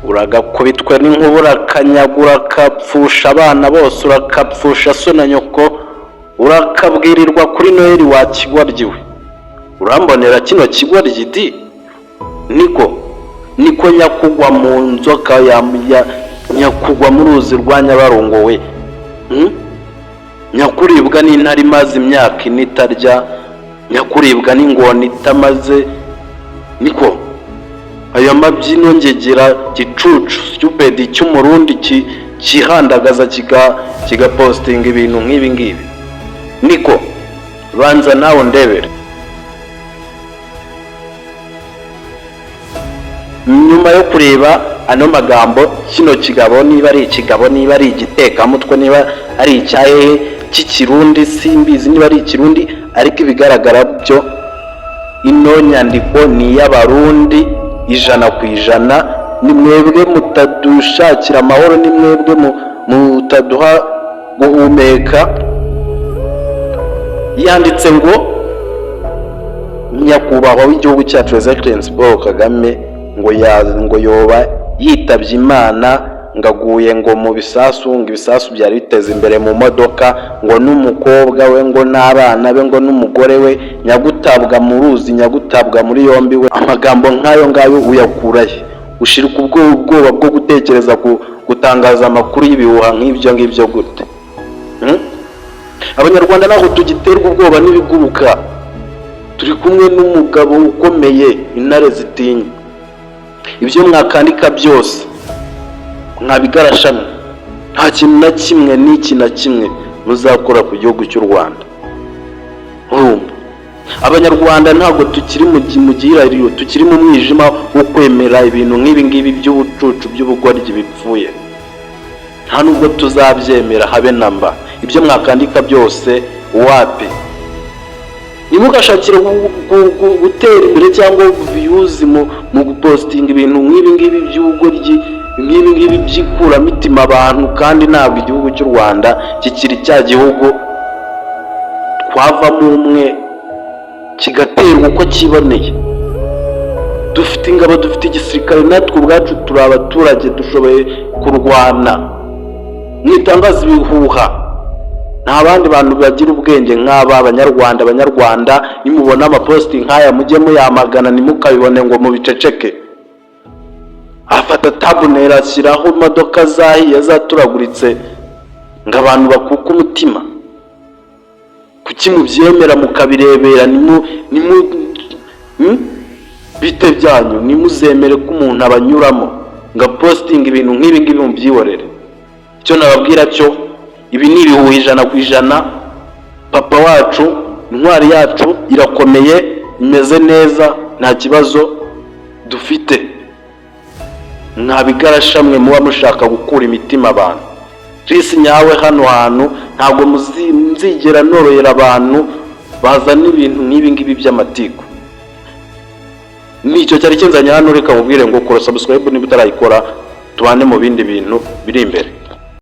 uragakubitwe n'inkuba, urakanyagura, urakapfusha abana bose, urakapfusha so na nyoko, urakabwirirwa kuri Noheli wa kigwaryiwe. Urambonera kino kigwaryi di? Niko nyakugwa mu nzoka ya nyakugwa mu ruzi rwa Nyabarongo we. Nyakuribwa n'intare imaze imyaka ine itarya, nyakuribwa n'ingona itamaze. Aya mabyino ngegera gicucu stupid cy'umurundi kihandagaza kigapostinga ibintu nk'ibi ngibi. Banza nawe ndebere. Nyuma yo kureba ano magambo, kino kigabo niba ari ikigabo, niba ari igitekamutwe, niba ari icyahehe cy'ikirundi simbizi, niba ari ikirundi, ariko ibigaragara byo ino nyandiko ni y'abarundi 100%. Ni mwebwe mutadushakira amahoro, ni mwebwe mutaduha guhumeka. Yanditse ngo nyakubahwa w'igihugu cyacu Excellence Paul Kagame ngo yoba yitabye Imana, ngaguye ngo mu bisasu, ngo ibisasu byari biteze imbere mu modoka, ngo n'umukobwa we, ngo n'abana be, ngo n'umugore we, nyagutabwa mu ruzi, nyagutabwa muri yombi we. Amagambo nk'ayo ngayo uyakurahe? Ushirika ubwoba bwo gutekereza gutangaza amakuru y'ibihuha nk'ibyo ngibyo gute? Abanyarwanda naho tugiterwa ubwoba n'ibiguruka. Turi kumwe n'umugabo ukomeye, intare zitinya. Ibyo mwakandika byose mwabigarashana, nta kintu na kimwe n'iki na kimwe muzakora ku gihugu cy'u Rwanda. Abanyarwanda ntabwo tukiri mu gihirahiro, tukiri mu mwijima wo kwemera ibintu nk'ibi ngibi by'ubucucu by'ubugoryi bipfuye. Nta nubwo tuzabyemera habe namba. Ibyo mwakandika byose wapi? Nimugashakira gutera imbere cyangwa views mu gupostinga ibintu nk'ibi ngibi by'ubugoryi, nk'ibi ngibi byikura mitima abantu, kandi ntabwo igihugu cy'u Rwanda kikiri cya gihugu twavamo umwe kigaterwa uko kiboneye. Dufite ingabo, dufite igisirikare, natwe ubwacu turi abaturage, dushoboye kurwana. Mwitangaza ibihuha. Nta bandi bantu bagira ubwenge nk'aba abanyarwanda. Nimubona amaposting nk'aya mujye muyamagana, nimukabibone ngo mubiceceke. Afata thumbnail ashyiraho imodoka zahiye zaturaguritse, ngo abantu bakuka umutima. Kuki mubyemera mukabirebera? Bite byanyu nimuzemere ko umuntu abanyuramo ngo posting ibintu nk'ibi ngibi mubyihorere. Icyo nababwira cyo, ibi ni ibihuha 100%. Papa wacu, intwari yacu irakomeye, imeze neza, nta kibazo dufite. Mwabigarashamwe muba mushaka gukura imitima abantu. Chris nyawe hano hantu ntabwo muzigera noroyera abantu bazana ibintu nk'ibi ngibi by'amatiku. Nicyo cyari kinzanya hano, reka mubwire ngo kora subscribe niba utarayikora, tubane mu bindi bintu biri imbere.